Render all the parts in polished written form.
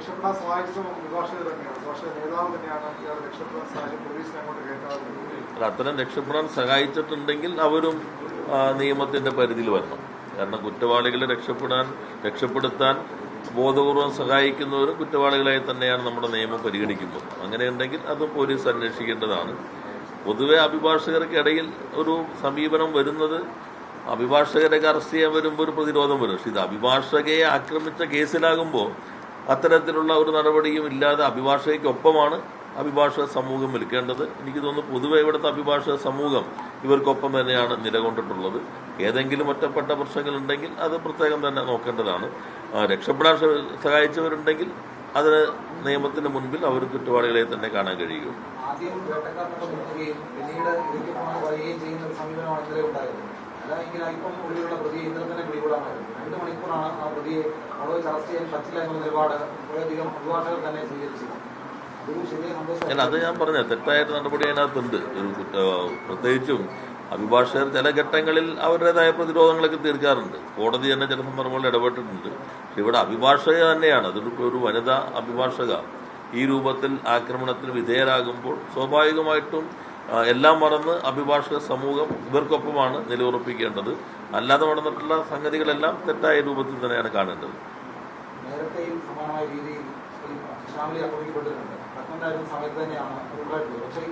രക്ഷപ്പെടാൻ സഹായിച്ചതും അഭിഭാഷകർ തന്നെയാണ്, അഭിഭാഷക നേതാവ് തന്നെയാണ് ഇയാൾ രക്ഷപ്പെടാൻ സഹായിച്ച പോലീസിനെ അങ്ങോട്ട് കയറ്റാതെ. അത്തരം രക്ഷപ്പെടാൻ സഹായിച്ചിട്ടുണ്ടെങ്കിൽ അവരും നിയമത്തിന്റെ പരിധിയിൽ വരണം. കാരണം കുറ്റവാളികളെ രക്ഷപ്പെടുത്താൻ ബോധപൂർവം സഹായിക്കുന്നവരും കുറ്റവാളികളായി തന്നെയാണ് നമ്മുടെ നിയമം പരിഗണിക്കുന്നത്. അങ്ങനെയുണ്ടെങ്കിൽ അതും പോലീസ് അന്വേഷിക്കേണ്ടതാണ്. പൊതുവെ അഭിഭാഷകർക്കിടയിൽ ഒരു സമീപനം വരുന്നത്, അഭിഭാഷകരൊക്കെ അറസ്റ്റ് ചെയ്യാൻ വരുമ്പോൾ ഒരു പ്രതിരോധം വരും. പക്ഷെ ഇത് അഭിഭാഷകയെ ആക്രമിച്ച കേസിലാകുമ്പോൾ അത്തരത്തിലുള്ള ഒരു നടപടിയും ഇല്ലാതെ അഭിഭാഷകയ്ക്കൊപ്പമാണ് അഭിഭാഷക സമൂഹം നിൽക്കേണ്ടത്. എനിക്ക് തോന്നുന്നു പൊതുവെ ഇവിടുത്തെ അഭിഭാഷക സമൂഹം ഇവർക്കൊപ്പം തന്നെയാണ് നിലകൊണ്ടിട്ടുള്ളത്. ഏതെങ്കിലും ഒറ്റപ്പെട്ട പ്രശ്നങ്ങളുണ്ടെങ്കിൽ അത് പ്രത്യേകം തന്നെ നോക്കേണ്ടതാണ്. രക്ഷപ്പെടാൻ സഹായിച്ചവരുണ്ടെങ്കിൽ അതിന് നിയമത്തിന് മുൻപിൽ അവർ കുറ്റവാളികളെ തന്നെ കാണാൻ കഴിയുകയുള്ളൂ. അത് ഞാൻ പറഞ്ഞ തെറ്റായ നടപടി അതിനകത്തുണ്ട്. പ്രത്യേകിച്ചും അഭിഭാഷകർ ചില ഘട്ടങ്ങളിൽ അവരുടേതായ പ്രതിരോധങ്ങളൊക്കെ തീർക്കാറുണ്ട്. കോടതി തന്നെ ചില സന്ദർഭങ്ങളിൽ ഇടപെട്ടിട്ടുണ്ട്. പക്ഷെ ഇവിടെ അഭിഭാഷക തന്നെയാണ്, ഒരു വനിതാ അഭിഭാഷക ഈ രൂപത്തിൽ ആക്രമണത്തിന് വിധേയരാകുമ്പോൾ സ്വാഭാവികമായിട്ടും എല്ലാം മറന്ന് അഭിഭാഷക സമൂഹം ഇവർക്കൊപ്പമാണ് നിലയുറപ്പിക്കേണ്ടത്. അല്ലാതെ നടന്നിട്ടുള്ള സംഗതികളെല്ലാം തെറ്റായ രൂപത്തിൽ തന്നെയാണ് കാണേണ്ടത്. സമയത്ത് തന്നെയാണ് ഉണ്ടായിട്ടുള്ളത്. പക്ഷേ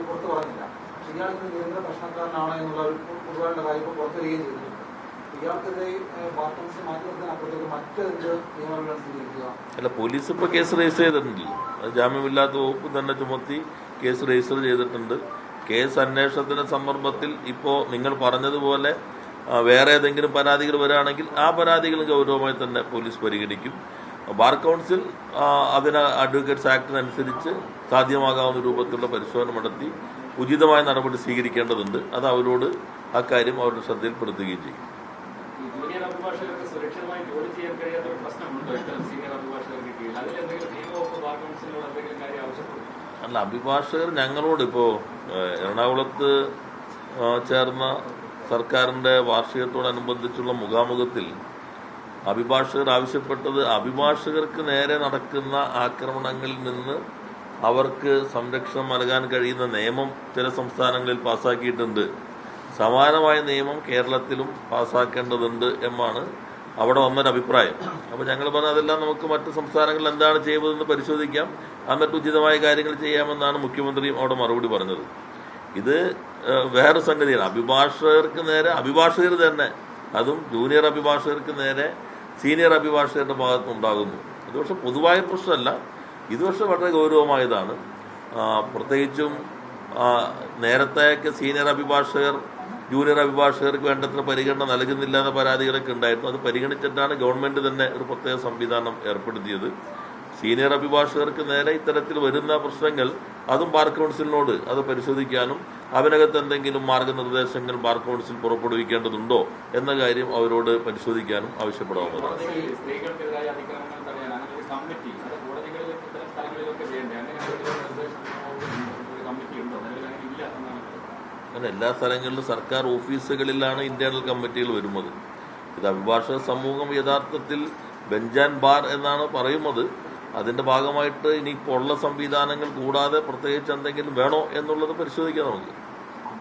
പുറത്തു പറഞ്ഞില്ല. പക്ഷെ ഇയാൾക്ക് നിരന്തര പ്രശ്നക്കാരനാണ് എന്നുള്ള ഒരു പൊതുവായിട്ടുള്ള കാര്യം ഇപ്പോൾ പുറത്തു വരികയും ചെയ്തിട്ടുണ്ട്. ഇയാൾക്കെതിരെ ബാർക്കൗൺസിൽ മാറ്റി നിർത്താനപ്പുറത്തേക്ക് മറ്റ് നിയമങ്ങൾ സ്വീകരിക്കുക. അല്ല, പോലീസ് ഇപ്പോൾ കേസ് രജിസ്റ്റർ ചെയ്തിട്ടുണ്ടല്ലോ. അത് ജാമ്യമില്ലാത്ത വകുപ്പ് തന്നെ ചുമത്തി കേസ് രജിസ്റ്റർ ചെയ്തിട്ടുണ്ട്. കേസ് അന്വേഷണത്തിന്റെ സന്ദർഭത്തിൽ ഇപ്പോൾ നിങ്ങൾ പറഞ്ഞതുപോലെ വേറെ ഏതെങ്കിലും പരാതികൾ വരികയാണെങ്കിൽ ആ പരാതികൾ ഗൗരവമായി തന്നെ പോലീസ് പരിഗണിക്കും. ബാർ കൗൺസിൽ അതിന് അഡ്വക്കേറ്റ്സ് ആക്ടിനനുസരിച്ച് സാധ്യമാകാവുന്ന രൂപത്തിലുള്ള പരിശോധന നടത്തി ഉചിതമായ നടപടി സ്വീകരിക്കേണ്ടതുണ്ട്. അത് അവരോട് അക്കാര്യം അവരുടെ ശ്രദ്ധയിൽപ്പെടുത്തുകയും ചെയ്യും. അല്ല, അഭിഭാഷകർ ഞങ്ങളോട് ഇപ്പോൾ എറണാകുളത്ത് ചേർന്ന സർക്കാരിൻ്റെ വാർഷികത്തോടനുബന്ധിച്ചുള്ള മുഖാമുഖത്തിൽ അഭിഭാഷകർ ആവശ്യപ്പെട്ടത് അഭിഭാഷകർക്ക് നേരെ നടക്കുന്ന ആക്രമണങ്ങളിൽ നിന്ന് അവർക്ക് സംരക്ഷണം നൽകാൻ കഴിയുന്ന നിയമം ചില സംസ്ഥാനങ്ങളിൽ പാസ്സാക്കിയിട്ടുണ്ട്. സമാനമായ നിയമം കേരളത്തിലും പാസ്സാക്കേണ്ടതുണ്ട് എന്നാണ് അവിടെ വന്നൊരു അഭിപ്രായം. അപ്പോൾ ഞങ്ങൾ പറഞ്ഞ അതെല്ലാം നമുക്ക് മറ്റ് സംസ്ഥാനങ്ങളിൽ എന്താണ് ചെയ്തതെന്ന് പരിശോധിക്കാം, എന്നിട്ട് ഉചിതമായ കാര്യങ്ങൾ ചെയ്യാമെന്നാണ് മുഖ്യമന്ത്രിയും അവിടെ മറുപടി പറഞ്ഞത്. ഇത് വേറെ സംഗതിയാണ്. അഭിഭാഷകർക്ക് നേരെ അഭിഭാഷകർ തന്നെ, അതും ജൂനിയർ അഭിഭാഷകർക്ക് നേരെ സീനിയർ അഭിഭാഷകരുടെ ഭാഗത്തുനിന്നുണ്ടാകുന്നു. ഇത് പക്ഷെ പൊതുവായ പ്രശ്നമല്ല, ഇത് പക്ഷെ വളരെ ഗൗരവമായതാണ്. പ്രത്യേകിച്ചും നേരത്തെയൊക്കെ സീനിയർ അഭിഭാഷകർ ജൂനിയർ അഭിഭാഷകർക്ക് വേണ്ടത്ര പരിഗണന നൽകുന്നില്ല എന്ന പരാതികളൊക്കെ ഉണ്ടായിരുന്നു. അത് പരിഗണിച്ചിട്ടാണ് ഗവൺമെൻറ് തന്നെ ഒരു പ്രത്യേക സംവിധാനം ഏർപ്പെടുത്തിയത്. സീനിയർ അഭിഭാഷകർക്ക് നേരെ ഇത്തരത്തിൽ വരുന്ന പ്രശ്നങ്ങൾ അതും ബാർ കൗൺസിലിനോട് അത് പരിശോധിക്കാനും അതിനകത്ത് എന്തെങ്കിലും മാർഗനിർദ്ദേശങ്ങൾ ബാർ കൗൺസിൽ പുറപ്പെടുവിക്കേണ്ടതുണ്ടോ എന്ന കാര്യം അവരോട് പരിശോധിക്കാനും ആവശ്യപ്പെടാവുന്നതാണ്. അങ്ങനെ എല്ലാ സ്ഥലങ്ങളിലും സർക്കാർ ഓഫീസുകളിലാണ് ഇന്റേണൽ കമ്മിറ്റികൾ വരുന്നത്. ഇത് അഭിഭാഷക സമൂഹം യഥാർത്ഥത്തിൽ ബെഞ്ച് ആൻഡ് ബാർ എന്നാണ് പറയുന്നത്. അതിന്റെ ഭാഗമായിട്ട് ഇനിയിപ്പോൾ ഉള്ള സംവിധാനങ്ങൾ കൂടാതെ പ്രത്യേകിച്ച് എന്തെങ്കിലും വേണോ എന്നുള്ളത് പരിശോധിക്കാം നമുക്ക്.